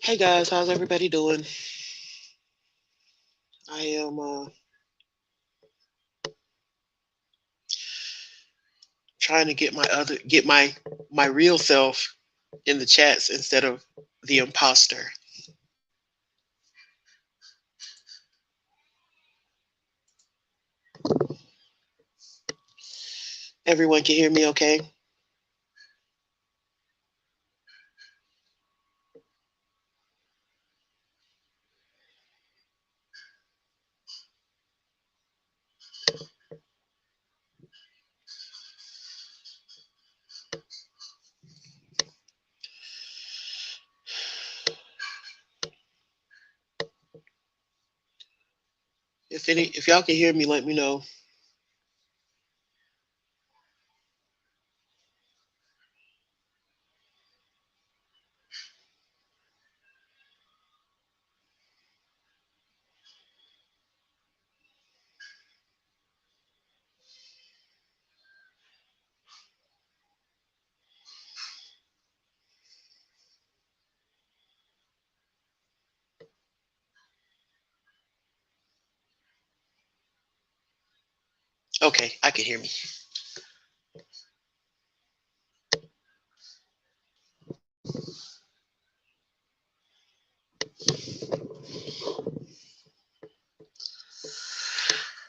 Hey guys, how's everybody doing? I am trying to get my real self in the chats instead of the imposter. Everyone can hear me okay? If y'all can hear me, let me know. Okay, I can hear me.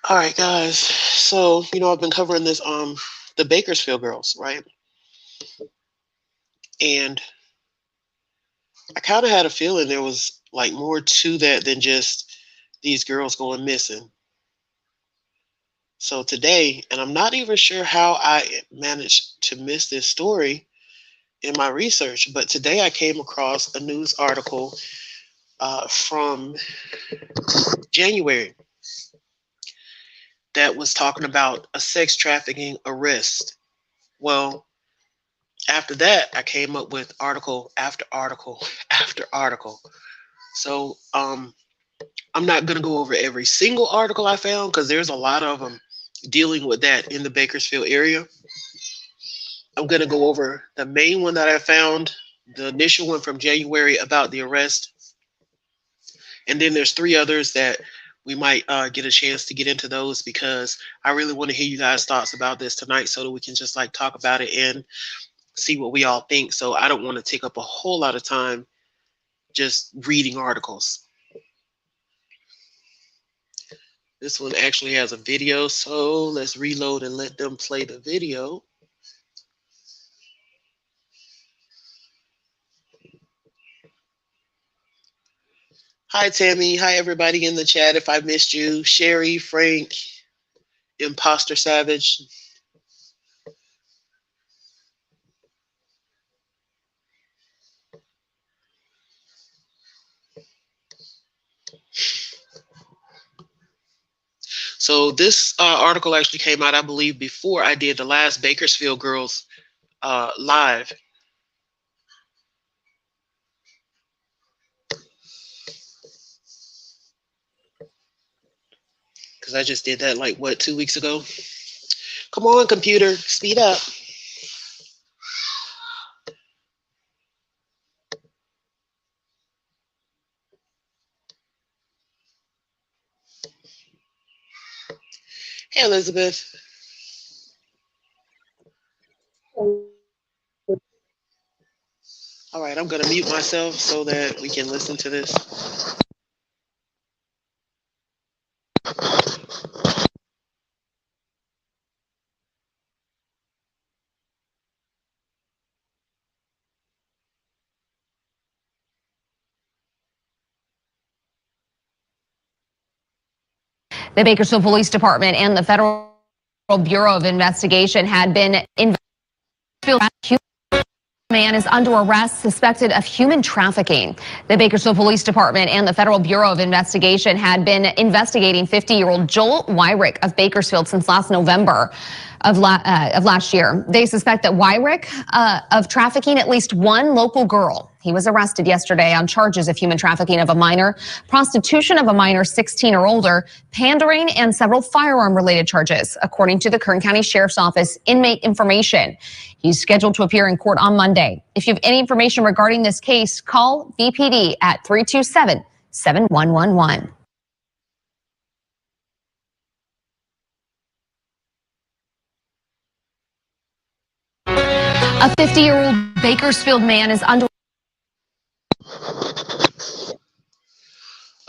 All right, guys. So, I've been covering this the Bakersfield girls, right? And I kind of had a feeling there was like more to that than just these girls going missing. So today, and I'm not even sure how I managed to miss this story in my research, but today I came across a news article from January that was talking about a sex trafficking arrest. Well, after that, I came up with article after article after article. So I'm not going to go over every single article I found because there's a lot of them dealing with that in the Bakersfield area. I'm going to go over the main one that I found, the initial one from January about the arrest. And then there's three others that we might get a chance to get into those because I really want to hear you guys' thoughts about this tonight so that we can just like talk about it and see what we all think. So I don't want to take up a whole lot of time just reading articles. This one actually has a video, so let's reload and let them play the video. Hi, Tammy. Hi, everybody in the chat. If I missed you, Sherry, Frank, Imposter Savage. So this article actually came out, I believe, before I did the last Bakersfield Girls live. Because I just did that like, what, 2 weeks ago? Come on, computer, speed up. Hey, Elizabeth. All right, I'm going to mute myself so that we can listen to this. The Bakersfield Police Department and the Federal Bureau of Investigation had been investigating. Man is under arrest suspected of human trafficking. The Bakersfield Police Department and the Federal Bureau of Investigation had been investigating 50-year-old Joel Wyrick of Bakersfield since last November of last year. They suspect that Wyrick of trafficking at least one local girl. He was arrested yesterday on charges of human trafficking of a minor, prostitution of a minor 16 or older, pandering, and several firearm-related charges, according to the Kern County Sheriff's Office inmate information. He's scheduled to appear in court on Monday. If you have any information regarding this case, call BPD at 327-7111. A 50-year-old Bakersfield man is under.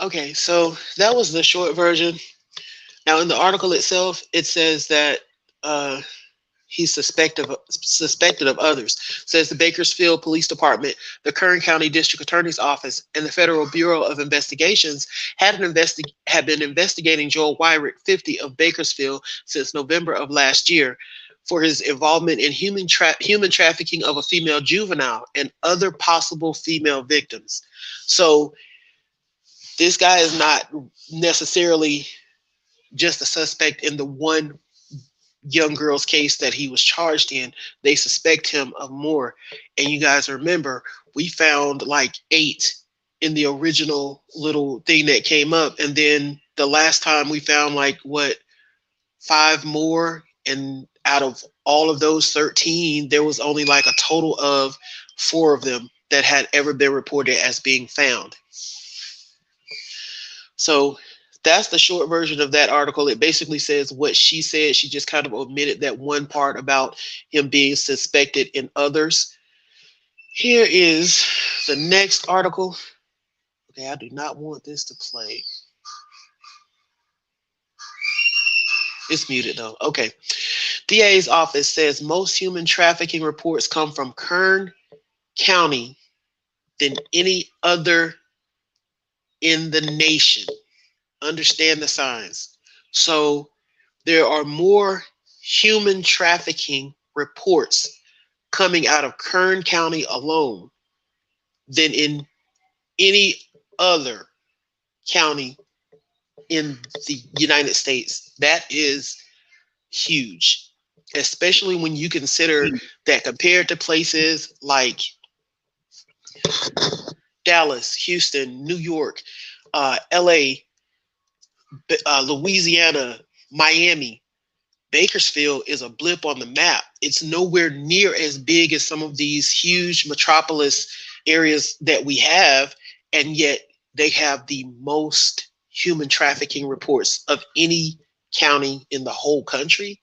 Okay, so that was the short version. Now, in the article itself, it says that he's suspected of others. It says the Bakersfield Police Department, the Kern County District Attorney's Office, and the Federal Bureau of Investigations had been investigating Joel Wyrick, 50, of Bakersfield since November of last year for his involvement in human trafficking of a female juvenile and other possible female victims. So this guy is not necessarily just a suspect in the one young girl's case that he was charged in. They suspect him of more. And you guys remember, we found like 8 in the original little thing that came up. And then the last time we found like 5 more. And out of all of those 13, there was only like a total of 4 of them that had ever been reported as being found. So that's the short version of that article. It basically says what she said. She just kind of omitted that one part about him being suspected in others. Here is the next article. Okay, I do not want this to play. It's muted though. Okay. DA's office says most human trafficking reports come from Kern County than any other in the nation. Understand the signs. So there are more human trafficking reports coming out of Kern County alone than in any other county in the United States. That is huge, especially when you consider that compared to places like Dallas, Houston, New York, LA, Louisiana, Miami, Bakersfield is a blip on the map. It's nowhere near as big as some of these huge metropolis areas that we have, and yet they have the most human trafficking reports of any county in the whole country.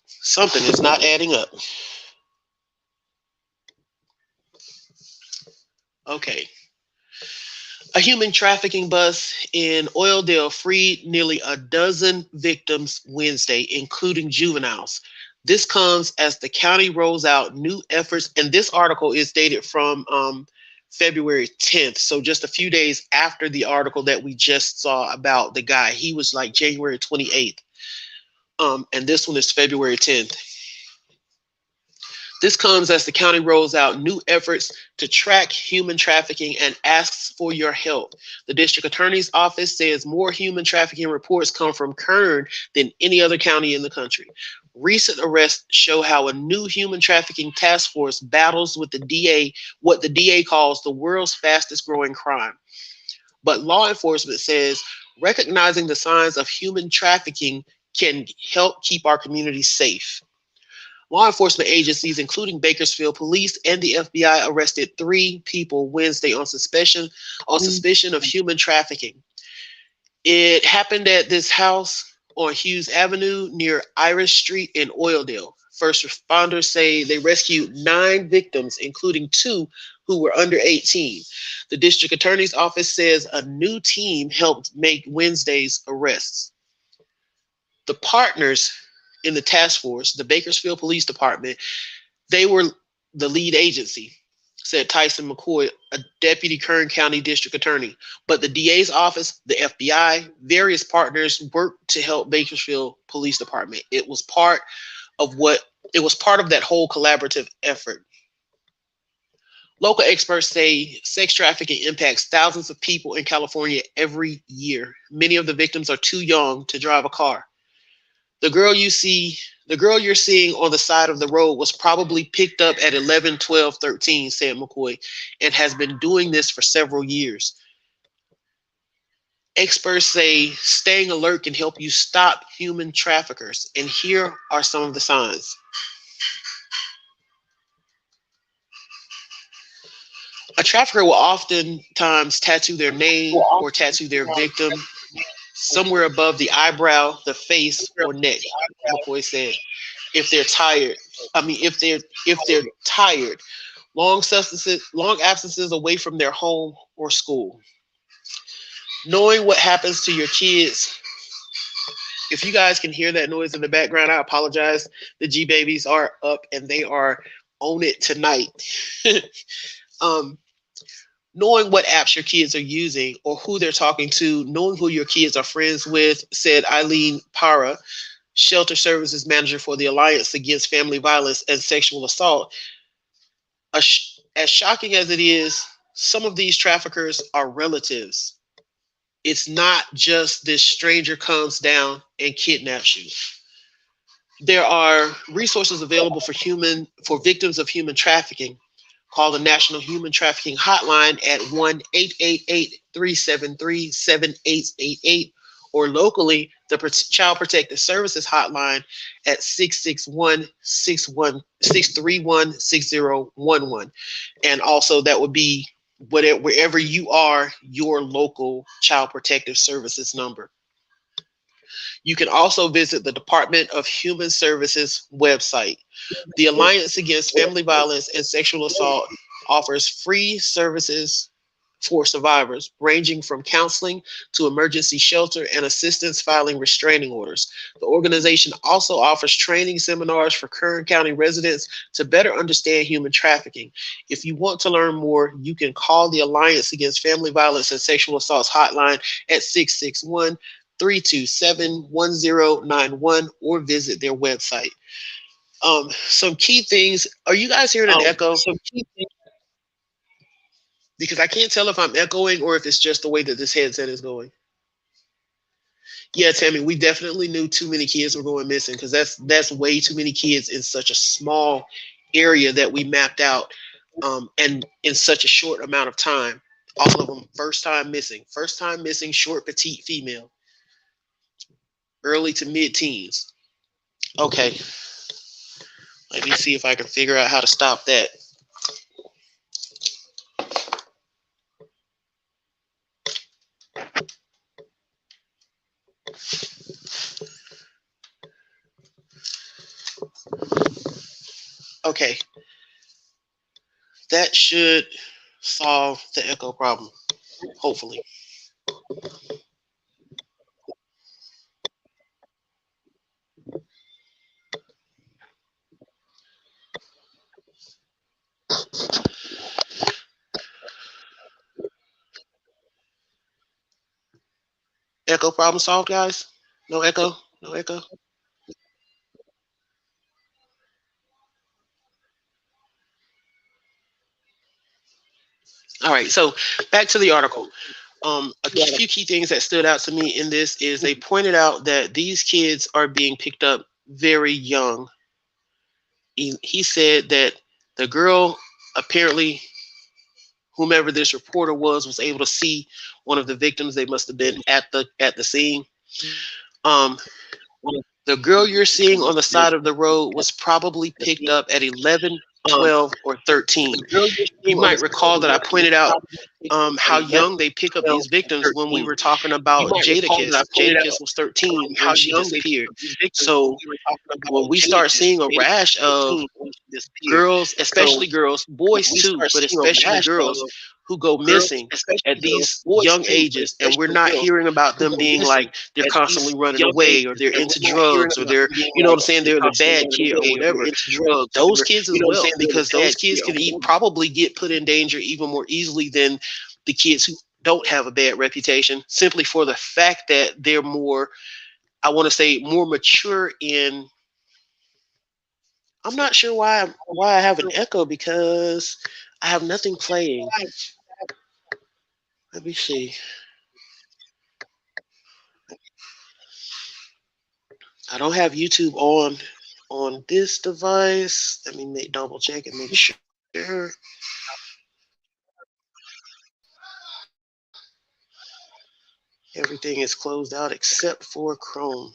Something is not adding up. Okay. A human trafficking bus in Oildale freed nearly a dozen victims Wednesday, including juveniles. This comes as the county rolls out new efforts, and this article is dated from February 10th, so just a few days after the article that we just saw about the guy. He was like January 28th, and this one is February 10th. This comes as the county rolls out new efforts to track human trafficking and asks for your help. The district attorney's office says more human trafficking reports come from Kern than any other county in the country. Recent arrests show how a new human trafficking task force battles with the DA, what the DA calls the world's fastest growing crime. But law enforcement says recognizing the signs of human trafficking can help keep our communities safe. Law enforcement agencies, including Bakersfield Police and the FBI, arrested 3 people Wednesday on suspicion of human trafficking. It happened at this house on Hughes Avenue near Irish Street in Oildale. First responders say they rescued 9 victims, including 2 who were under 18. The district attorney's office says a new team helped make Wednesday's arrests. The partners in the task force, the Bakersfield Police Department, they were the lead agency, said Tyson McCoy, a deputy Kern County district attorney. But the DA's office, the FBI, various partners worked to help Bakersfield Police Department. It was part of that whole collaborative effort. Local experts say sex trafficking impacts thousands of people in California every year. Many of the victims are too young to drive a car. The girl you're seeing on the side of the road was probably picked up at 11, 12, 13, said McCoy, and has been doing this for several years. Experts say staying alert can help you stop human traffickers, and here are some of the signs. A trafficker will oftentimes tattoo their name or tattoo their victim somewhere above the eyebrow, the face, or neck, McCoy said. If they're tired, long absences away from their home or school. Knowing what happens to your kids. If you guys can hear that noise in the background, I apologize. The G babies are up and they are on it tonight. Knowing what apps your kids are using or who they're talking to, knowing who your kids are friends with, said Eileen Para, Shelter Services Manager for the Alliance Against Family Violence and Sexual Assault. As shocking as it is, some of these traffickers are relatives. It's not just this stranger comes down and kidnaps you. There are resources available for victims of human trafficking. Call the National Human Trafficking Hotline at 1-888-373-7888, or locally, the Child Protective Services Hotline at 661-631-6011. And also that would be wherever you are, your local Child Protective Services number. You can also visit the Department of Human Services website. The Alliance Against Family Violence and Sexual Assault offers free services for survivors, ranging from counseling to emergency shelter and assistance filing restraining orders. The organization also offers training seminars for Kern County residents to better understand human trafficking. If you want to learn more, you can call the Alliance Against Family Violence and Sexual Assault hotline at 661-327-1091 or visit their website. Some key things. Are you guys hearing an echo? Because I can't tell if I'm echoing or if it's just the way that this headset is going. Yeah, Tammy, we definitely knew too many kids were going missing because that's way too many kids in such a small area that we mapped out, and in such a short amount of time. All of them first time missing, short, petite female, early to mid-teens. Okay, let me see if I can figure out how to stop that. Okay, that should solve the echo problem, hopefully. Echo problem solved, guys? No echo? No echo? All right, so back to the article. A few key things that stood out to me in this is they pointed out that these kids are being picked up very young. He said that the girl, apparently, whomever this reporter was able to see one of the victims. They must have been at the scene. The girl you're seeing on the side of the road was probably picked up at 11 12 or 13. You might recall that I pointed out how young they pick up these victims when we were talking about Jadakiss. Jadakiss was 13 when she disappeared. So when we start seeing a rash of girls, especially girls, boys too, but especially girls who go missing at these young ages, and we're not hearing about them being like they're constantly running away or they're into drugs or they're, you know what I'm saying, they're the bad kid or whatever. Those kids as well, because those kids can probably get put in danger even more easily than the kids who don't have a bad reputation, simply for the fact that they're more, I want to say, more mature in. I'm not sure why I have an echo, because I have nothing playing. Let me see. I don't have YouTube on this device. Let me double check and make sure everything is closed out except for Chrome.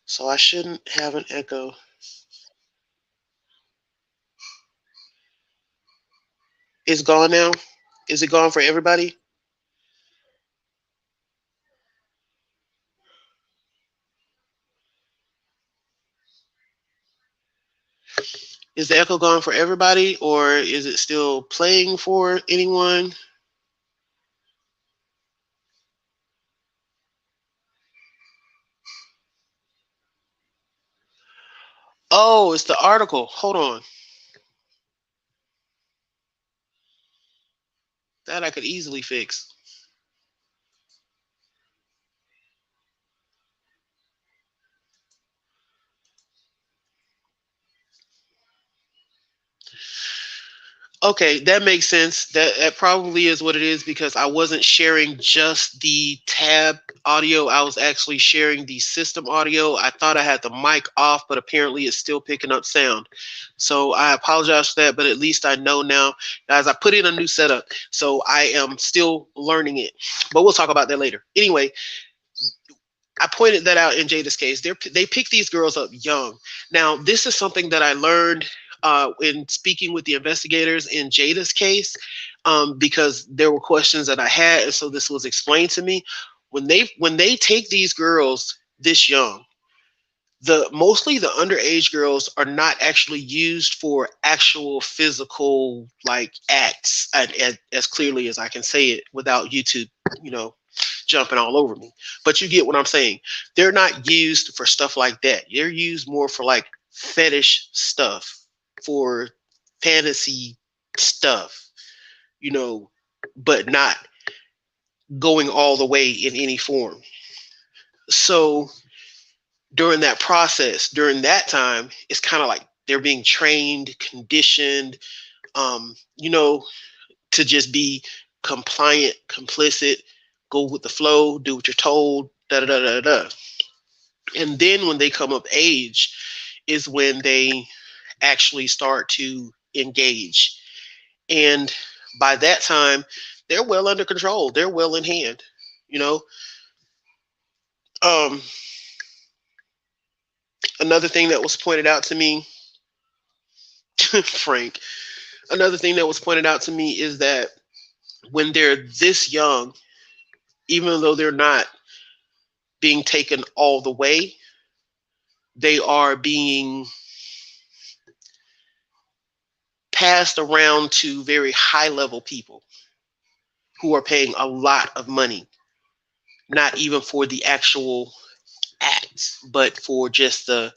So I shouldn't have an echo. It's gone now? Is it gone for everybody? Is the echo gone for everybody, or is it still playing for anyone? Oh, it's the article. Hold on. That I could easily fix. Okay, that makes sense. That probably is what it is, because I wasn't sharing just the tab audio. I was actually sharing the system audio. I thought I had the mic off, but apparently it's still picking up sound. So I apologize for that, but at least I know now. Guys, I put in a new setup, so I am still learning it. But we'll talk about that later. Anyway, I pointed that out in Jada's case. They pick these girls up young. Now, this is something that I learned in speaking with the investigators in Jada's case, because there were questions that I had, and so this was explained to me. When they take these girls this young, mostly the underage girls are not actually used for actual physical like acts, as clearly as I can say it without YouTube, jumping all over me. But you get what I'm saying. They're not used for stuff like that. They're used more for like fetish stuff, for fantasy stuff, but not going all the way in any form. So during that process, during that time, it's kind of like they're being trained, conditioned, to just be compliant, complicit, go with the flow, do what you're told, da da da da da. And then when they come of age is when they actually start to engage. And by that time, they're well under control. They're well in hand, Another thing that was pointed out to me, Frank, another thing that was pointed out to me is that when they're this young, even though they're not being taken all the way, they are being passed around to very high level people who are paying a lot of money, not even for the actual acts, but for just the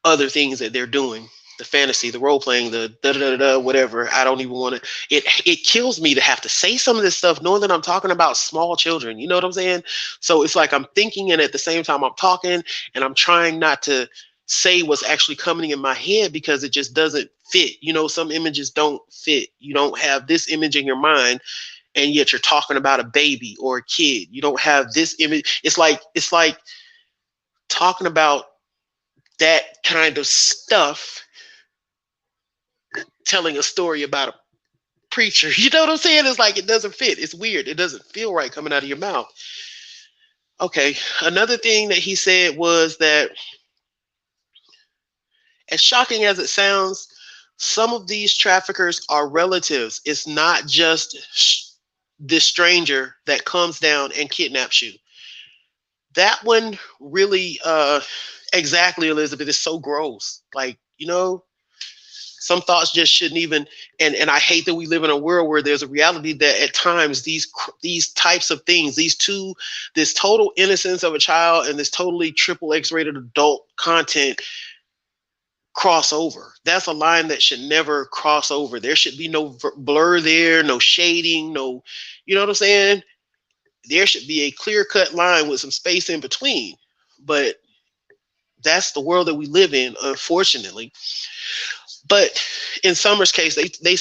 other things that they're doing, the fantasy, the role playing, the da da da da, whatever. I don't even want to. It kills me to have to say some of this stuff, knowing that I'm talking about small children. You know what I'm saying? So it's like I'm thinking, and at the same time I'm talking, and I'm trying not to say what's actually coming in my head because it just doesn't fit. Some images don't fit. You don't have this image in your mind, and yet you're talking about a baby or a kid. You don't have this image. It's like talking about that kind of stuff, telling a story about a preacher. You know what I'm saying? It's like it doesn't fit. It's weird. It doesn't feel right coming out of your mouth. Okay. Another thing that he said was that As shocking as it sounds, some of these traffickers are relatives. It's not just this stranger that comes down and kidnaps you. That one really, exactly, Elizabeth, is so gross. Like, some thoughts just shouldn't even. And I hate that we live in a world where there's a reality that at times these types of things, this total innocence of a child and this totally triple X rated adult content cross over. That's a line that should never cross over. There should be no blur there, no shading, no, you know what I'm saying? There should be a clear cut line with some space in between. But that's the world that we live in, unfortunately. But in Summer's case, they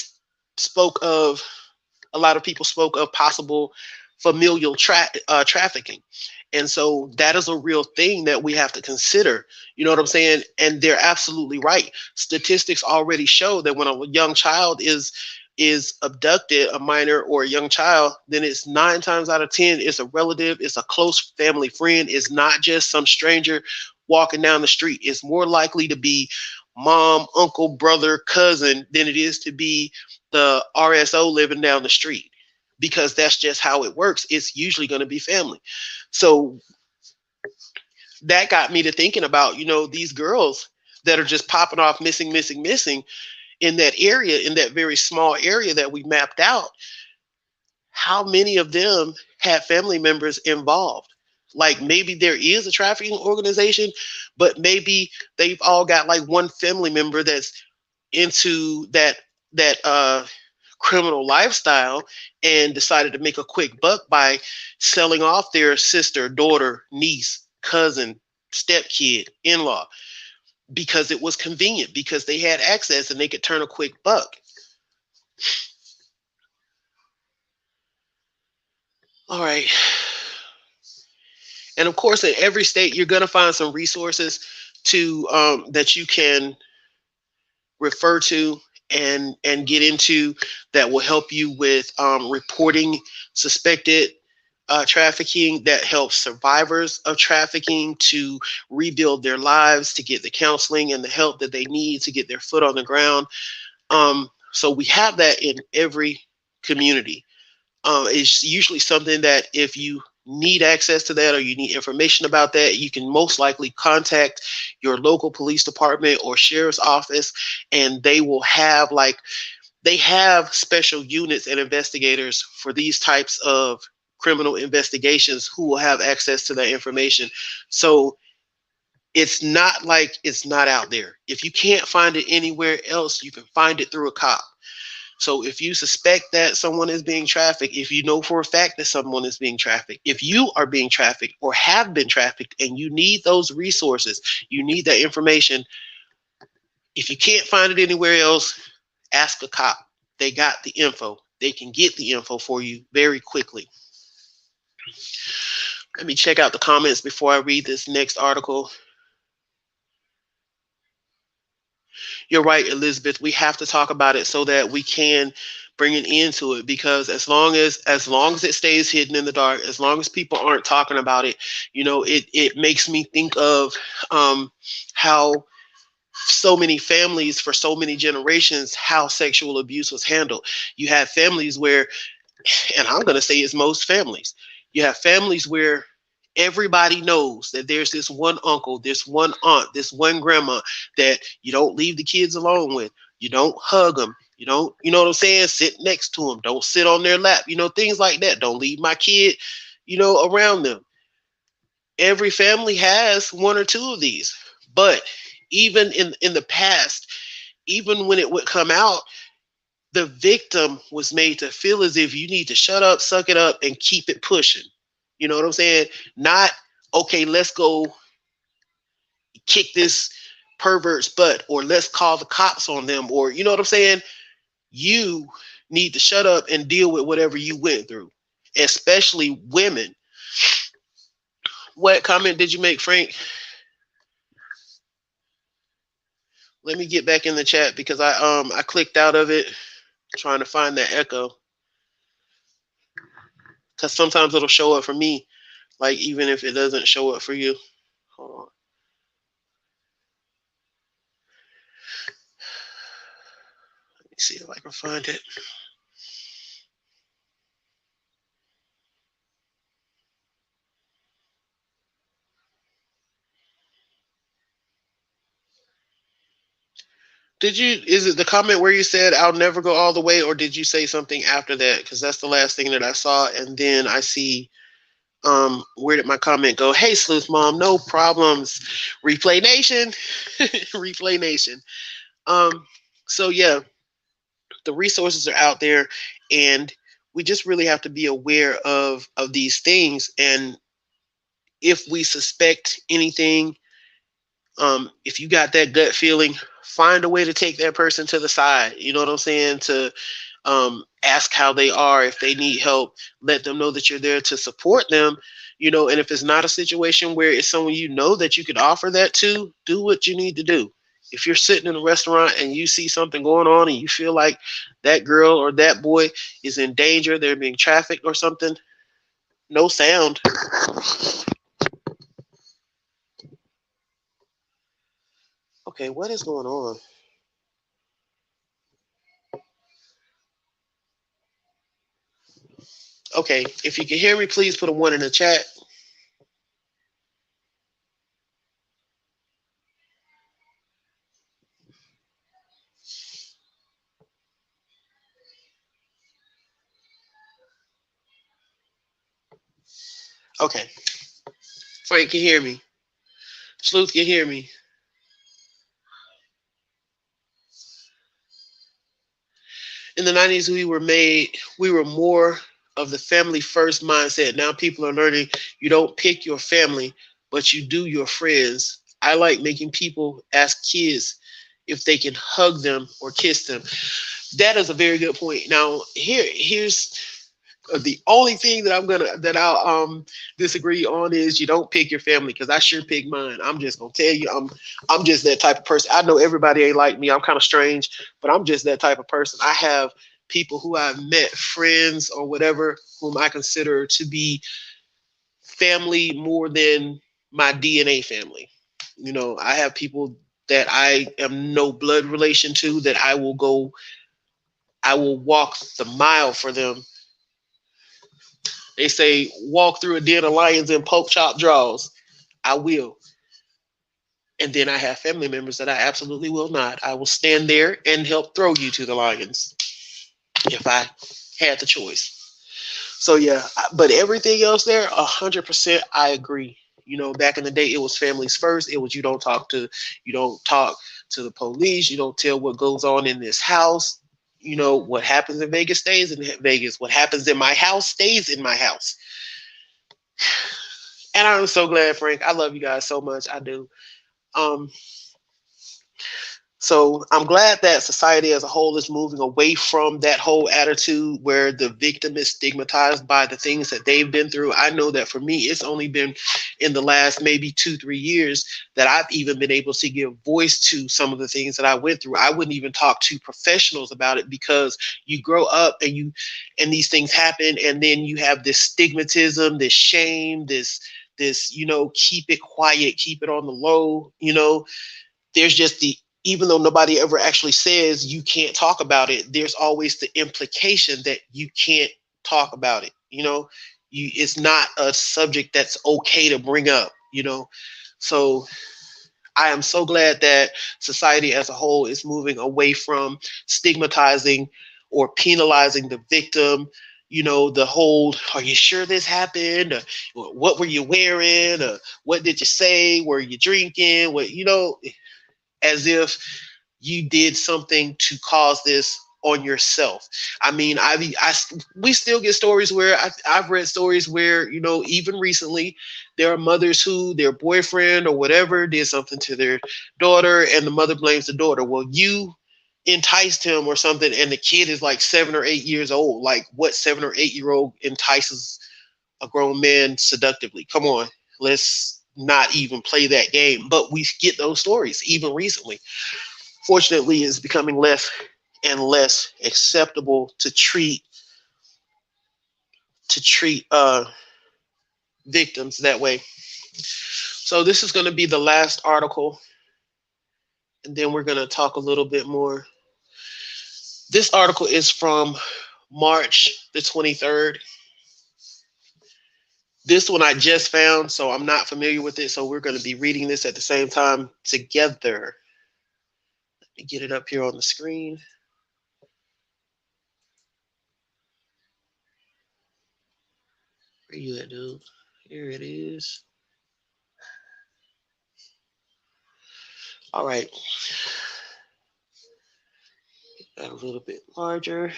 spoke of, a lot of people spoke of possible familial trafficking. And so that is a real thing that we have to consider. You know what I'm saying? And they're absolutely right. Statistics already show that when a young child is abducted, a minor or a young child, then it's 9 times out of 10, it's a relative, it's a close family friend, it's not just some stranger walking down the street. It's more likely to be mom, uncle, brother, cousin than it is to be the RSO living down the street, because that's just how it works. It's usually going to be family. So that got me to thinking about, these girls that are just popping off missing in that area, in that very small area that we mapped out. How many of them had family members involved? Like, maybe there is a trafficking organization, but maybe they've all got like one family member that's into that criminal lifestyle and decided to make a quick buck by selling off their sister, daughter, niece, cousin, stepkid, in-law, because it was convenient, because they had access and they could turn a quick buck. All right. And of course, in every state, you're going to find some resources to that you can refer to and get into, that will help you with reporting suspected trafficking, that helps survivors of trafficking to rebuild their lives, to get the counseling and the help that they need to get their foot on the ground. So we have that in every community. It's usually something that if you need access to that or you need information about that, you can most likely contact your local police department or sheriff's office, and they will have they have special units and investigators for these types of criminal investigations who will have access to that information. So it's not like it's not out there. If you can't find it anywhere else, you can find it through a cop. So if you suspect that someone is being trafficked, if you know for a fact that someone is being trafficked, if you are being trafficked or have been trafficked and you need those resources, you need that information, if you can't find it anywhere else, ask a cop. They got the info. They can get the info for you very quickly. Let me check out the comments before I read this next article. You're right, Elizabeth. We have to talk about it so that we can bring an end to it, because as long as it stays hidden in the dark, as long as people aren't talking about it, it makes me think of how so many families for so many generations, how sexual abuse was handled. You have families where, and I'm going to say it's most families, you have families where everybody knows that there's this one uncle, this one aunt, this one grandma that you don't leave the kids alone with. You don't hug them. You don't, you know what I'm saying? Sit next to them. Don't sit on their lap. Things like that. Don't leave my kid, around them. Every family has one or two of these. But even in the past, even when it would come out, the victim was made to feel as if you need to shut up, suck it up, and keep it pushing. You know what I'm saying? Not, okay, let's go kick this pervert's butt, or let's call the cops on them, or, you know what I'm saying? You need to shut up and deal with whatever you went through, especially women. What comment did you make, Frank? Let me get back in the chat because I clicked out of it trying to find that echo. Because sometimes it'll show up for me, like even if it doesn't show up for you. Hold on. See if I can find it. Did you? Is it the comment where you said I'll never go all the way, or did you say something after that? Because that's the last thing that I saw, and then I see. Where did my comment go? Hey, Sleuth Mom, no problems. Replay Nation, Replay Nation. Um, so yeah, the resources are out there, and we just really have to be aware of these things. And if we suspect anything, if you got that gut feeling, find a way to take that person to the side. You know what I'm saying? To ask how they are. If they need help, let them know that you're there to support them. You know, and if it's not a situation where it's someone you know that you could offer that to, do what you need to do. If you're sitting in a restaurant and you see something going on and you feel like that girl or that boy is in danger, they're being trafficked or something, no sound. Okay, what is going on? Okay, if you can hear me, please put a 1 in the chat. Okay, Frank can hear me. Sleuth can hear me. In the 90s, we were more of the family first mindset. Now people are learning you don't pick your family, but you do your friends. I like making people ask kids if they can hug them or kiss them. That is a very good point. Now, here's the only thing that I'll disagree on is you don't pick your family, because I sure pick mine. I'm just gonna tell you, I'm just that type of person. I know everybody ain't like me. I'm kind of strange, but I'm just that type of person. I have people who I've met, friends or whatever, whom I consider to be family more than my DNA family. You know, I have people that I am no blood relation to that I will walk the mile for them. They say walk through a den of lions and pork chop draws. I will. And then I have family members that I absolutely will not. I will stand there and help throw you to the lions if I had the choice. So yeah, but everything else there, 100%, I agree. You know, back in the day, it was families first. It was you don't talk to the police. You don't tell what goes on in this house. You know, what happens in Vegas stays in Vegas. What happens in my house stays in my house. And I'm so glad, Frank. I love you guys so much. I do. Um, So I'm glad that society as a whole is moving away from that whole attitude where the victim is stigmatized by the things that they've been through. I know that for me, it's only been in the last maybe 2-3 years that I've even been able to give voice to some of the things that I went through. I wouldn't even talk to professionals about it, because you grow up and these things happen, and then you have this stigmatism, this shame, this, keep it quiet, keep it on the low. There's just even though nobody ever actually says you can't talk about it, there's always the implication that you can't talk about it. It's not a subject that's okay to bring up. So I am so glad that society as a whole is moving away from stigmatizing or penalizing the victim. The whole, are you sure this happened? What were you wearing? What did you say? Were you drinking? As if you did something to cause this on yourself. I mean, we still get stories where I've read stories where, even recently, there are mothers who their boyfriend or whatever did something to their daughter, and the mother blames the daughter. Well, you enticed him or something, and the kid is like 7 or 8 years old. Like, what 7 or 8-year-old entices a grown man seductively? Come on, let's not even play that game. But we get those stories even recently. Fortunately, it's becoming less and less acceptable to treat victims that way. So this is going to be the last article, and then we're going to talk a little bit more. This article is from March the 23rd. This one I just found, so I'm not familiar with it. So we're going to be reading this at the same time together. Let me get it up here on the screen. Where you at, dude? Here it is. All right. Got a little bit larger.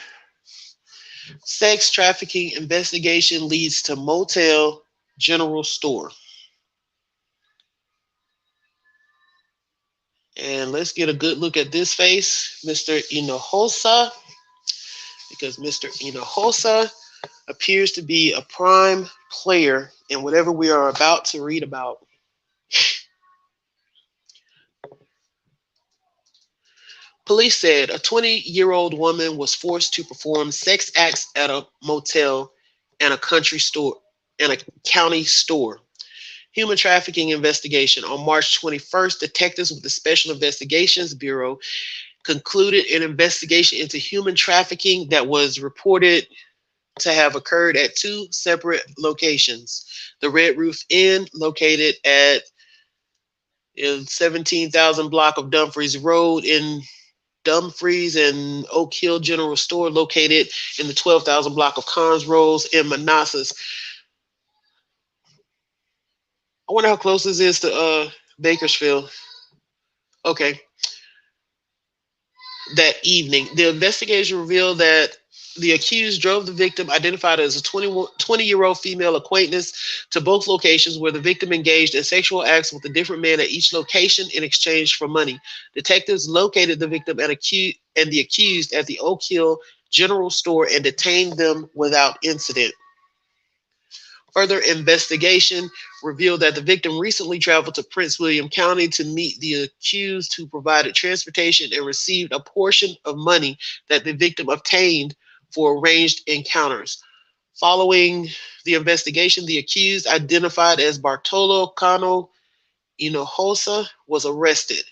Sex trafficking investigation leads to motel general store. And let's get a good look at this face, Mr. Inohosa, because Mr. Inohosa appears to be a prime player in whatever we are about to read about. Police said a 20-year-old woman was forced to perform sex acts at a motel and a country store and a county store. Human trafficking investigation. On March 21st, detectives with the Special Investigations Bureau concluded an investigation into human trafficking that was reported to have occurred at two separate locations. The Red Roof Inn, located at 17,000 block of Dumfries Road in Dumfries, and Oak Hill General Store, located in the 12,000 block of Cons Road in Manassas. I wonder how close this is to Bakersfield. Okay. That evening, the investigation revealed that the accused drove the victim, identified as a 20-year-old female acquaintance, to both locations where the victim engaged in sexual acts with a different man at each location in exchange for money. Detectives located the victim and the accused at the Oak Hill General Store and detained them without incident. Further investigation revealed that the victim recently traveled to Prince William County to meet the accused, who provided transportation and received a portion of money that the victim obtained for arranged encounters. Following the investigation, the accused, identified as Bartolo Cano Hinojosa, was arrested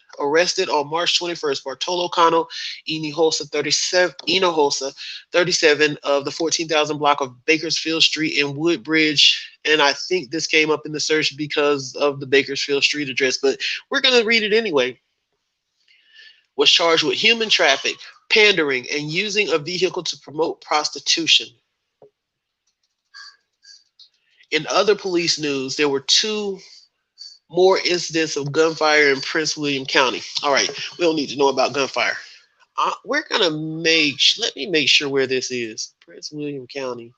on March 21st. Bartolo Cano Hinojosa, 37 of the 14,000 block of Bakersfield Street in Woodbridge. And I think this came up in the search because of the Bakersfield Street address, but we're going to read it anyway. Was charged with human traffic, pandering, and using a vehicle to promote prostitution. In other police news, there were two more incidents of gunfire in Prince William County. All right, we don't need to know about gunfire. We're gonna let me make sure where this is. Prince William County.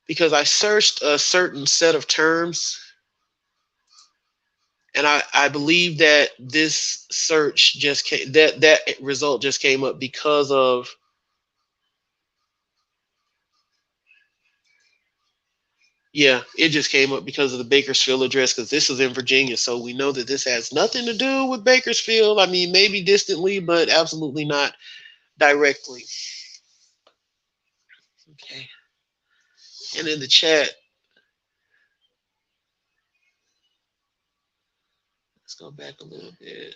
Because I searched a certain set of terms, and I believe that this search just came, that result just came up because of, yeah, it just came up because of the Bakersfield address, because this is in Virginia. So we know that this has nothing to do with Bakersfield. I mean, maybe distantly, but absolutely not directly. Okay. And in the chat, let's go back a little bit.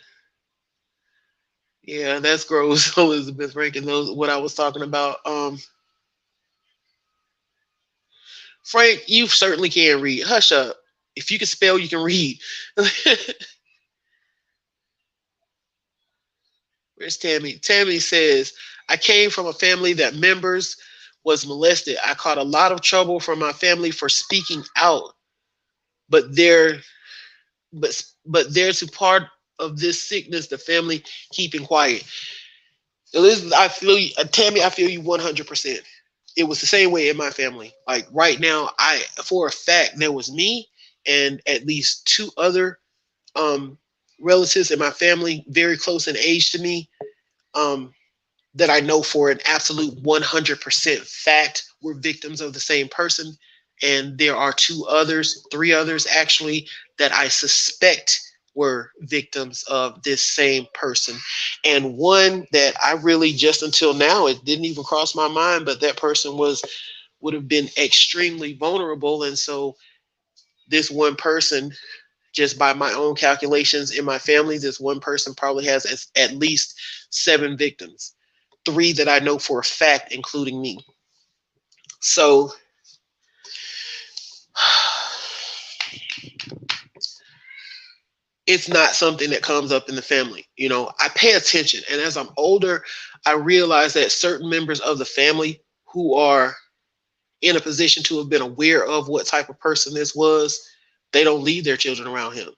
Yeah, that's gross. Elizabeth Rankin knows what I was talking about. Frank, you certainly can read. Hush up. If you can spell, you can read. Where's Tammy? Tammy says, I came from a family that members was molested. I caught a lot of trouble from my family for speaking out, but there's a part of this sickness, the family keeping quiet. Elizabeth, I feel you. Tammy, I feel you 100%. It was the same way in my family. Like right now, for a fact, there was me and at least two other relatives in my family, very close in age to me, that I know for an absolute 100% fact were victims of the same person. And there are three others actually, that I suspect were victims of this same person. And one that I really, just until now, it didn't even cross my mind, but that person would have been extremely vulnerable. And so this one person, just by my own calculations in my family, this one person probably has at least 7 victims, 3 that I know for a fact, including me. So it's not something that comes up in the family. I pay attention. And as I'm older, I realize that certain members of the family who are in a position to have been aware of what type of person this was, they don't leave their children around him.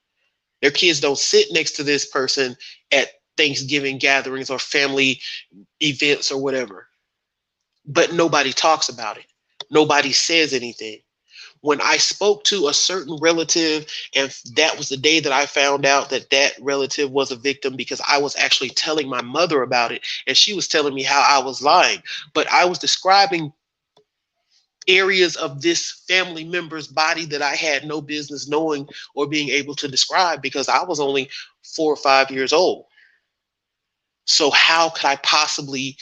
Their kids don't sit next to this person at Thanksgiving gatherings or family events or whatever. But nobody talks about it. Nobody says anything. When I spoke to a certain relative, and that was the day that I found out that that relative was a victim, because I was actually telling my mother about it, and she was telling me how I was lying. But I was describing areas of this family member's body that I had no business knowing or being able to describe, because I was only 4 or 5 years old. So how could I possibly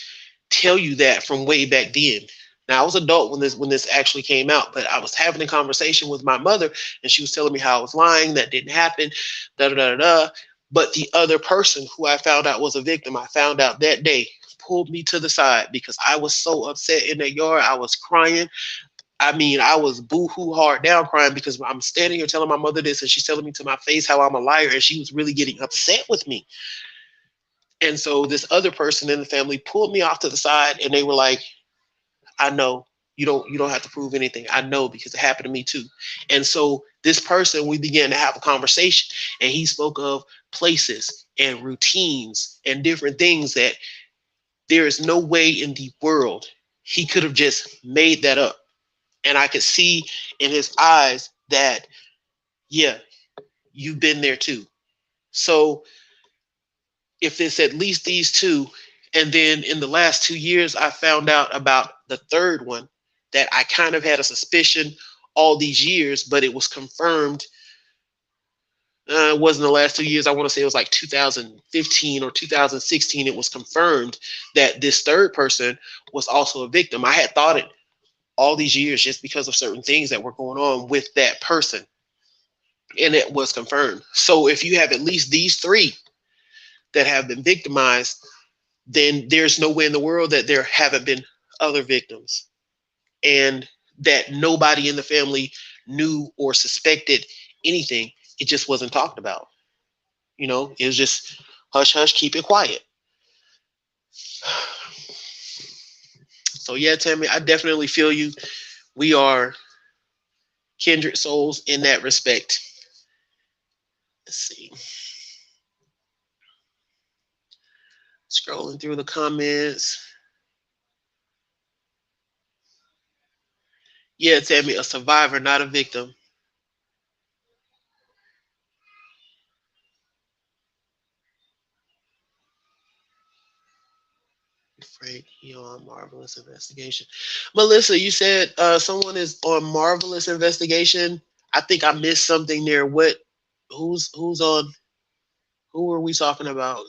tell you that from way back then? Now, I was adult when this actually came out, but I was having a conversation with my mother, and she was telling me how I was lying, that didn't happen, da da da da. But the other person who I found out was a victim, I found out that day, pulled me to the side because I was so upset in that yard. I was crying. I mean, I was boo-hoo hard down crying because I'm standing here telling my mother this, and she's telling me to my face how I'm a liar, and she was really getting upset with me. And so this other person in the family pulled me off to the side, and they were like, I know you don't have to prove anything. I know because it happened to me too. And so this person, we began to have a conversation, and he spoke of places and routines and different things that there is no way in the world he could have just made that up. And I could see in his eyes that, yeah, you've been there too. So if it's at least these two, and then in the last 2 years, I found out about the third one that I kind of had a suspicion all these years, but it was confirmed. It wasn't the last 2 years. I want to say it was like 2015 or 2016. It was confirmed that this third person was also a victim. I had thought it all these years just because of certain things that were going on with that person. And it was confirmed. So if you have at least these 3 that have been victimized, then there's no way in the world that there haven't been other victims, and that nobody in the family knew or suspected anything. It just wasn't talked about. It was just hush, hush, keep it quiet. So yeah, Tammy, I definitely feel you. We are kindred souls in that respect. Let's see. Scrolling through the comments. Yeah, Tammy, a survivor, not a victim. Frank, you on Marvelous Investigation. Melissa, you said someone is on Marvelous Investigation. I think I missed something there. Who's on? Who are we talking about?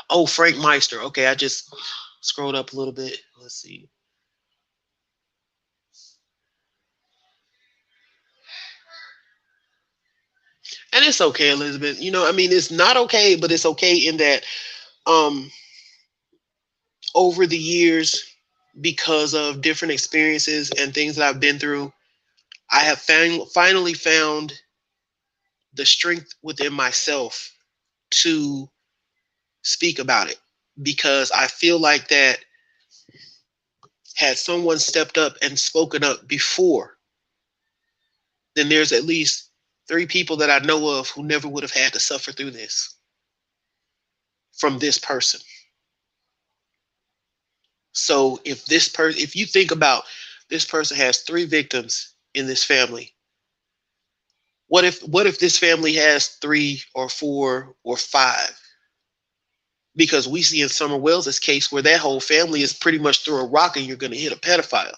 Oh, Frank Meister. Okay, I just scrolled up a little bit. Let's see. And it's okay, Elizabeth. It's not okay, but it's okay in that um over the years, because of different experiences and things that I've been through, I have finally found the strength within myself to speak about it, because I feel like that had someone stepped up and spoken up before, then there's at least 3 people that I know of who never would have had to suffer through this from this person. So if you think about, this person has 3 victims in this family. What if this family has 3 or 4 or 5? Because we see in Summer Wells' case where that whole family is pretty much throw a rock and you're going to hit a pedophile.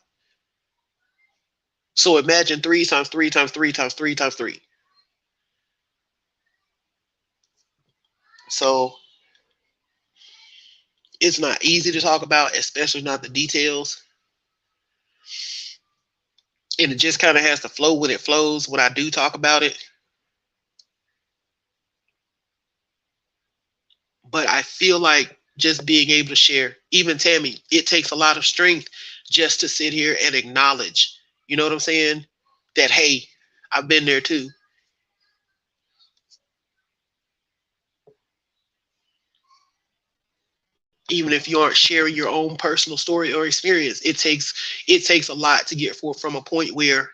So imagine 3 times 3 times 3 times 3 times 3. So it's not easy to talk about, especially not the details. And it just kind of has to flow when it flows when I do talk about it. But I feel like just being able to share, even Tammy, it takes a lot of strength just to sit here and acknowledge, you know what I'm saying? That, hey, I've been there too. Even if you aren't sharing your own personal story or experience, it takes a lot to get from a point where,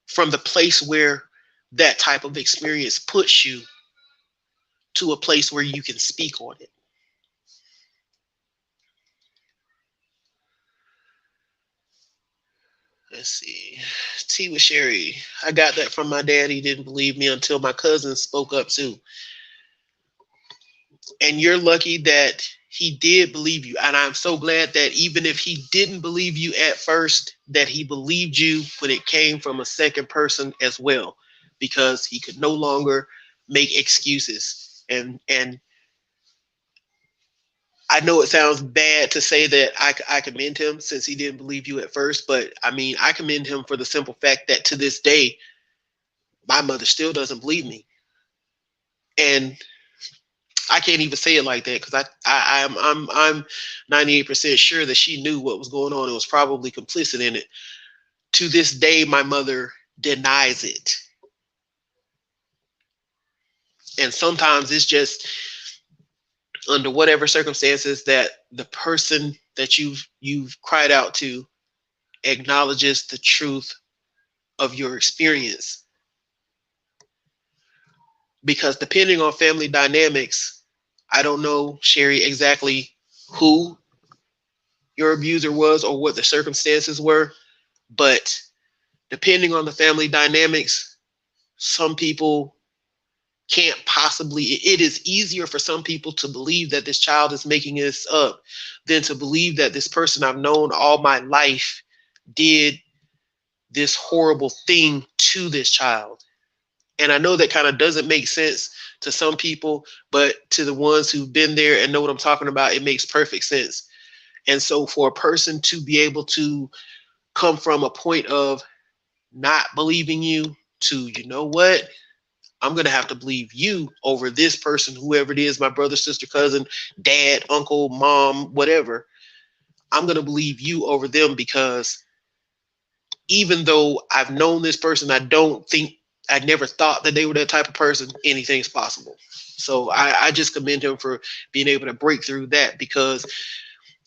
from the place where that type of experience puts you to a place where you can speak on it. Let's see. Tea with Sherry. I got that from my dad. He didn't believe me until my cousin spoke up too. And you're lucky that he did believe you. And I'm so glad that even if he didn't believe you at first, that he believed you when it came from a second person as well, because he could no longer make excuses. And I know it sounds bad to say that I commend him since he didn't believe you at first, but I mean, I commend him for the simple fact that to this day, my mother still doesn't believe me. And I can't even say it like that because I'm 98% sure that she knew what was going on and was probably complicit in it. To this day, my mother denies it. And sometimes it's just under whatever circumstances that the person that you've cried out to acknowledges the truth of your experience. Because depending on family dynamics, I don't know, Sherry, exactly who your abuser was or what the circumstances were, but depending on the family dynamics, some people can't possibly, it is easier for some people to believe that this child is making this up than to believe that this person I've known all my life did this horrible thing to this child. And I know that kind of doesn't make sense to some people, but to the ones who've been there and know what I'm talking about, it makes perfect sense. And so for a person to be able to come from a point of not believing you to, you know what, I'm going to have to believe you over this person, whoever it is, my brother, sister, cousin, dad, uncle, mom, whatever. I'm going to believe you over them because even though I've known this person, I never thought that they were that type of person. Anything's possible. So I just commend him for being able to break through that, because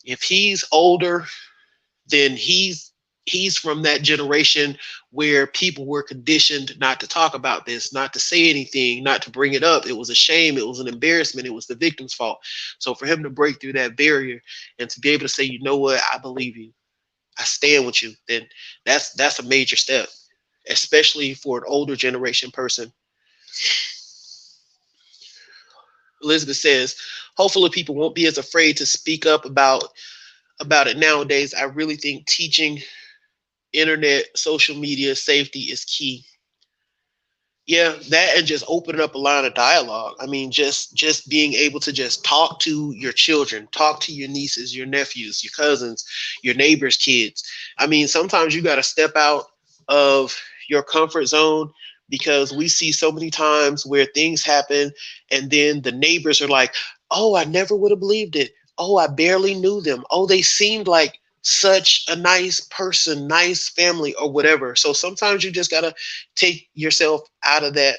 if he's older, then he's from that generation where people were conditioned not to talk about this, not to say anything, not to bring it up. It was a shame. It was an embarrassment. It was the victim's fault. So for him to break through that barrier and to be able to say, you know what, I believe you, I stand with you, then that's a major step, especially for an older generation person. Elizabeth says, hopefully people won't be as afraid to speak up about it nowadays. I really think teaching internet, social media safety is key. Yeah, that, and just opening up a line of dialogue. I mean, just being able to just talk to your children, talk to your nieces, your nephews, your cousins, your neighbors' kids. I mean, sometimes you got to step out of your comfort zone, because we see so many times where things happen and then the neighbors are like, "Oh, I never would have believed it. Oh, I barely knew them. Oh, they seemed like such a nice person, nice family," or whatever. So sometimes you just gotta take yourself out of that,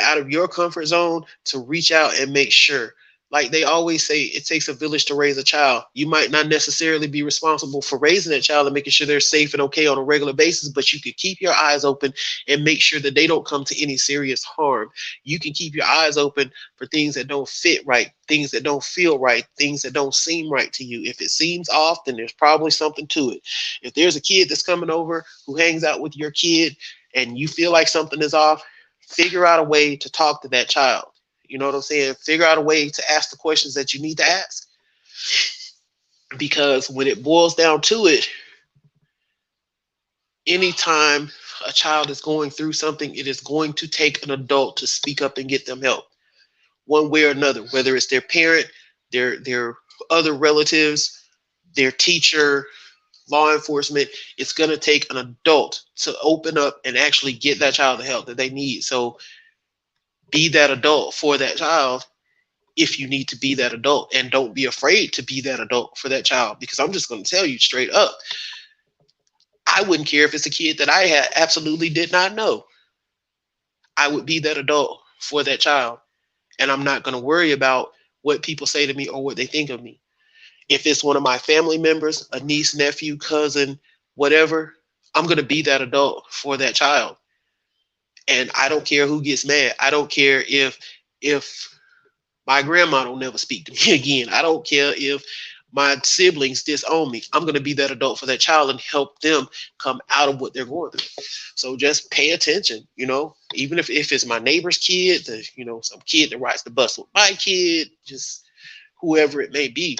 out of your comfort zone, to reach out and make sure. Like they always say, it takes a village to raise a child. You might not necessarily be responsible for raising that child and making sure they're safe and okay on a regular basis, but you can keep your eyes open and make sure that they don't come to any serious harm. You can keep your eyes open for things that don't fit right, things that don't feel right, things that don't seem right to you. If it seems off, then there's probably something to it. If there's a kid that's coming over who hangs out with your kid and you feel like something is off, figure out a way to talk to that child. You know what I'm saying? Figure out a way to ask the questions that you need to ask. Because when it boils down to it, anytime a child is going through something, it is going to take an adult to speak up and get them help, one way or another, whether it's their parent, their other relatives, their teacher, law enforcement. It's going to take an adult to open up and actually get that child the help that they need. So be that adult for that child if you need to be that adult, and don't be afraid to be that adult for that child. Because I'm just going to tell you straight up, I wouldn't care if it's a kid that I had absolutely did not know. I would be that adult for that child, and I'm not going to worry about what people say to me or what they think of me. If it's one of my family members, a niece, nephew, cousin, whatever, I'm going to be that adult for that child. And I don't care who gets mad. I don't care if my grandma don't never speak to me again. I don't care if my siblings disown me. I'm going to be that adult for that child and help them come out of what they're going through. So just pay attention, even if it's my neighbor's kid, some kid that rides the bus with my kid, just whoever it may be.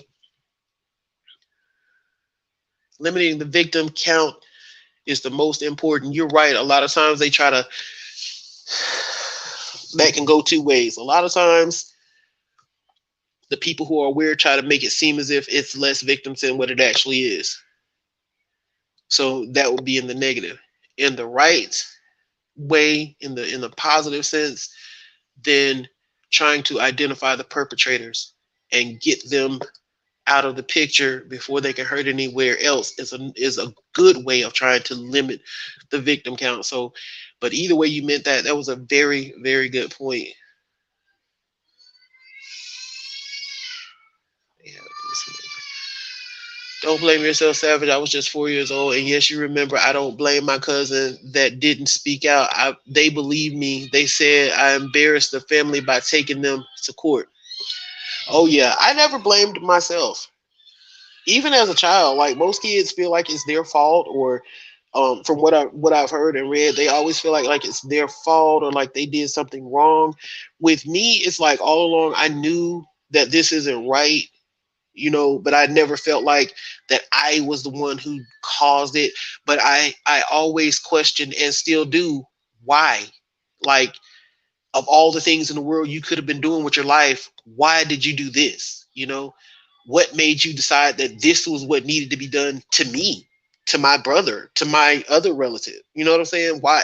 Limiting the victim count is the most important. You're right. A lot of times they try to, that can go two ways. A lot of times the people who are aware try to make it seem as if it's less victims than what it actually is. So that would be in the negative. In the right way, in the positive sense, then trying to identify the perpetrators and get them out of the picture before they can hurt anywhere else is a good way of trying to limit the victim count. So, but either way you meant that was a very, very good point. Yeah, don't blame yourself, Savage. I was just 4 years old, and yes, you remember. I don't blame my cousin that didn't speak out. They believed me. They said I embarrassed the family by taking them to court. Oh yeah, I never blamed myself. Even as a child, like most kids feel like it's their fault, or from what I've heard and read, they always feel like it's their fault or like they did something wrong. With me, it's like all along I knew that this isn't right, but I never felt like that I was the one who caused it. But I always questioned and still do why. Like, of all the things in the world you could have been doing with your life, why did you do this? What made you decide that this was what needed to be done to me, to my brother, to my other relative? You know what I'm saying? Why?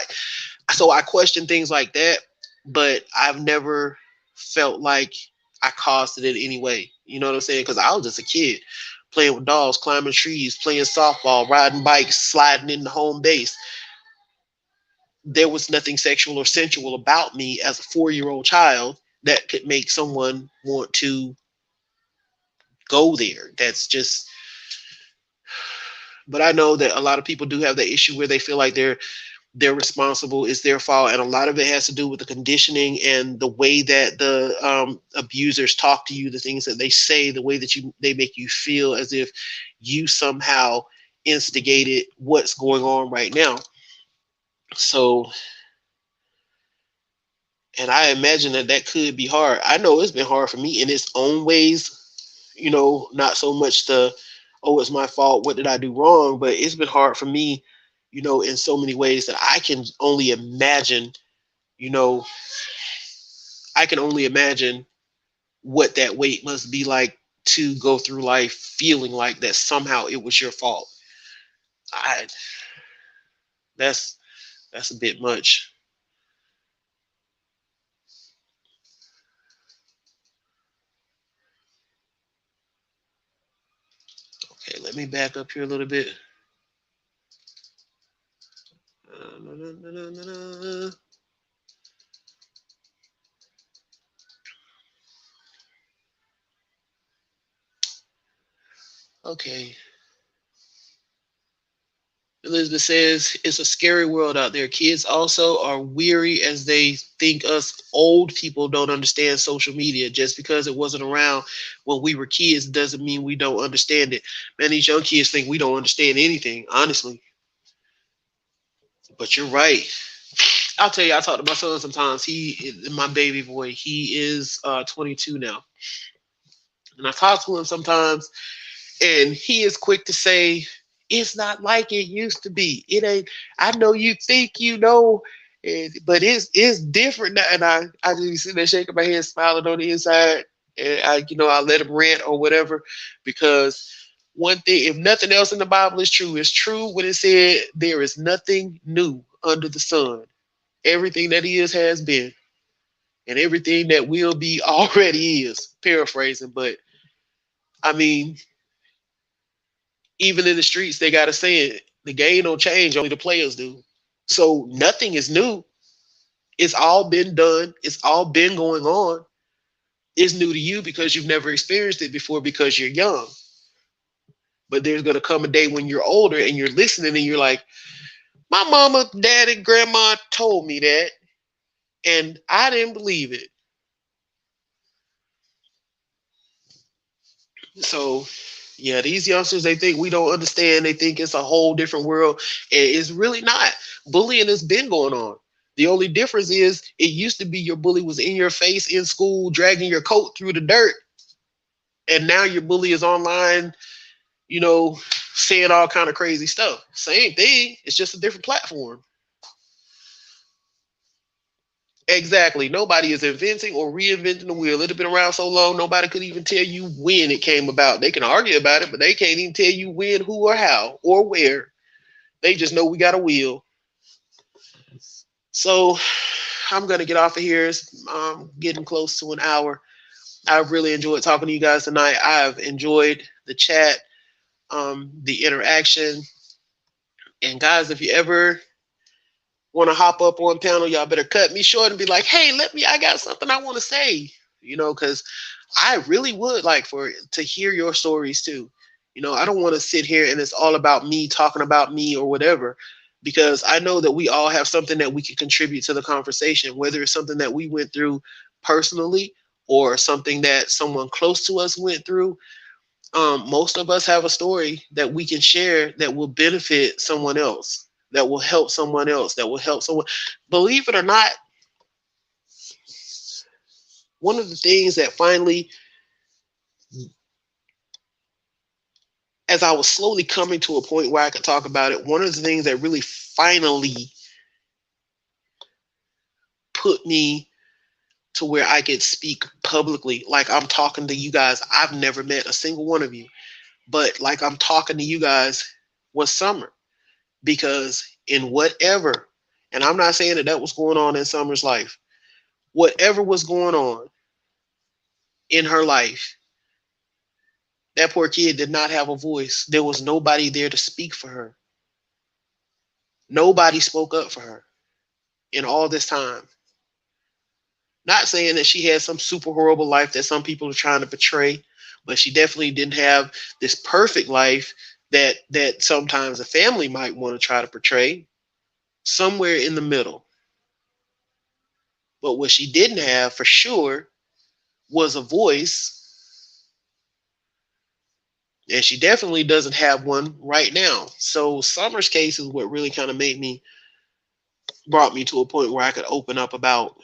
So I question things like that, but I've never felt like I caused it in any way. You know what I'm saying? Because I was just a kid playing with dolls, climbing trees, playing softball, riding bikes, sliding into home base. There was nothing sexual or sensual about me as a 4-year-old child that could make someone want to go there. That's just, but I know that a lot of people do have that issue where they feel like they're responsible, it's their fault, and a lot of it has to do with the conditioning and the way that the abusers talk to you, the things that they say, the way that they make you feel as if you somehow instigated what's going on right now. So, and I imagine that could be hard. I know it's been hard for me in its own ways, not so much oh, it's my fault, what did I do wrong, but it's been hard for me, in so many ways that I can only imagine, I can only imagine what that weight must be like to go through life feeling like that somehow it was your fault. That's a bit much. Okay, let me back up here a little bit. Okay. Elizabeth says, it's a scary world out there. Kids also are weary as they think us old people don't understand social media. Just because it wasn't around when we were kids doesn't mean we don't understand it. Man, these young kids think we don't understand anything, honestly. But you're right. I'll tell you, I talk to my son sometimes. My baby boy, he is 22 now. And I talk to him sometimes, and he is quick to say, it's not like it used to be. It ain't. I know you think but it's different now. And I just sit there shaking my head, smiling on the inside, and I let him rant or whatever, because one thing, if nothing else in the Bible is true, it's true when it said there is nothing new under the sun. Everything that is has been. and everything that will be already is. Paraphrasing, but I mean, even in the streets, they got to say it. The game don't change, only the players do. So nothing is new. It's all been done. It's all been going on. It's new to you because you've never experienced it before because you're young. But there's going to come a day when you're older and you're listening and you're like, my mama, daddy, grandma told me that, and I didn't believe it. So, yeah, these youngsters, they think we don't understand. They think it's a whole different world. And it's really not. Bullying has been going on. The only difference is it used to be your bully was in your face in school, dragging your coat through the dirt. And now your bully is online, you know, saying all kind of crazy stuff. Same thing. It's just a different platform. Exactly. Nobody is inventing or reinventing the wheel. It had been around so long, nobody could even tell you when it came about. They can argue about it, but they can't even tell you when, who, or how, or where. They just know we got a wheel. So I'm going to get off of here. It's getting close to an hour. I've really enjoyed talking to you guys tonight. I've enjoyed the chat, the interaction. And guys, if you ever want to hop up on panel, y'all better cut me short and be like, hey, I got something I want to say, because I really would like to hear your stories too. I don't want to sit here and it's all about me talking about me or whatever, because I know that we all have something that we can contribute to the conversation, whether it's something that we went through personally or something that someone close to us went through. Most of us have a story that we can share that will benefit someone else, that will help someone else, that will help someone. Believe it or not, one of the things that finally, as I was slowly coming to a point where I could talk about it, one of the things that really finally put me to where I could speak publicly, like I'm talking to you guys. I've never met a single one of you, but like I'm talking to you guys, was Summer. Because in whatever, and I'm not saying that was going on in Summer's life, whatever was going on in her life, that poor kid did not have a voice. There was nobody there to speak for her. Nobody spoke up for her in all this time. Not saying that she had some super horrible life that some people are trying to portray, but she definitely didn't have this perfect life that sometimes a family might want to try to portray. Somewhere in the middle. But what she didn't have for sure was a voice, and she definitely doesn't have one right now. So Summer's case is what really kind of brought me to a point where I could open up about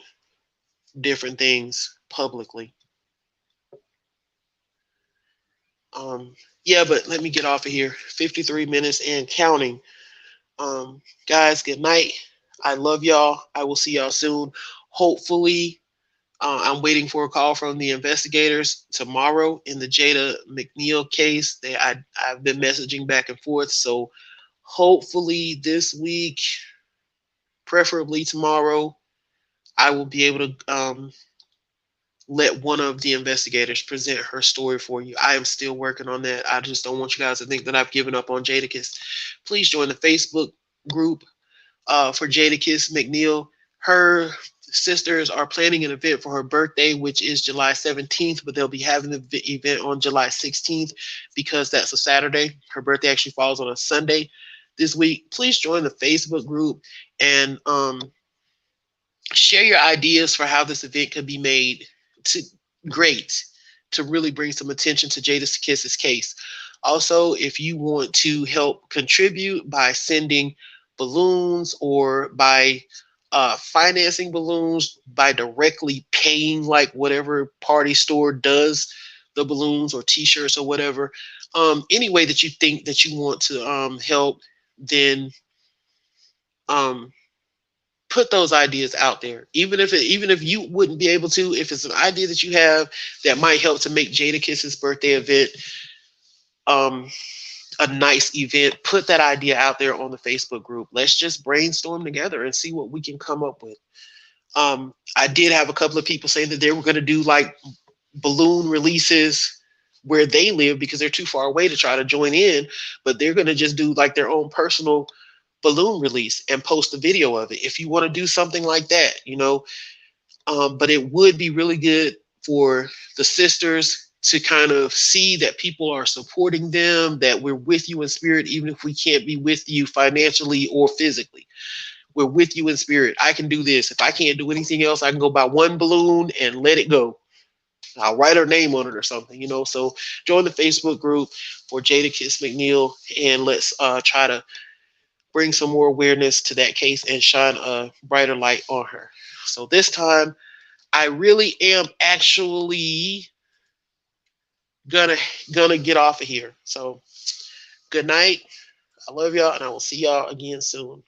different things publicly. Yeah, but let me get off of here. 53 minutes and counting. Guys, good night. I love y'all. I will see y'all soon. Hopefully, I'm waiting for a call from the investigators tomorrow in the Jada McNeil case. I've been messaging back and forth. So hopefully this week, preferably tomorrow, I will be able to let one of the investigators present her story for you. I am still working on that. I just don't want you guys to think that I've given up on Jadakiss. Please join the Facebook group for Jadakiss McNeil. Her sisters are planning an event for her birthday, which is July 17th, but they'll be having the event on July 16th because that's a Saturday. Her birthday actually falls on a Sunday this week. Please join the Facebook group and share your ideas for how this event could be made great to really bring some attention to Jadakiss's case. Also, if you want to help contribute by sending balloons or by financing balloons, by directly paying like whatever party store does the balloons or t-shirts or whatever, any way that you think that you want to help, then put those ideas out there. Even if you wouldn't be able to, if it's an idea that you have that might help to make Jadakiss's birthday event a nice event, put that idea out there on the Facebook group. Let's just brainstorm together and see what we can come up with. I did have a couple of people saying that they were going to do like balloon releases where they live because they're too far away to try to join in, but they're going to just do like their own personal balloon release and post a video of it. If you want to do something like that, but it would be really good for the sisters to kind of see that people are supporting them, that we're with you in spirit, even if we can't be with you financially or physically. We're with you in spirit. I can do this. If I can't do anything else, I can go buy one balloon and let it go. I'll write her name on it or something, So join the Facebook group for Jada Kiss McNeil, and let's try to bring some more awareness to that case and shine a brighter light on her. So this time, I really am actually gonna get off of here. So good night. I love y'all, and I will see y'all again soon.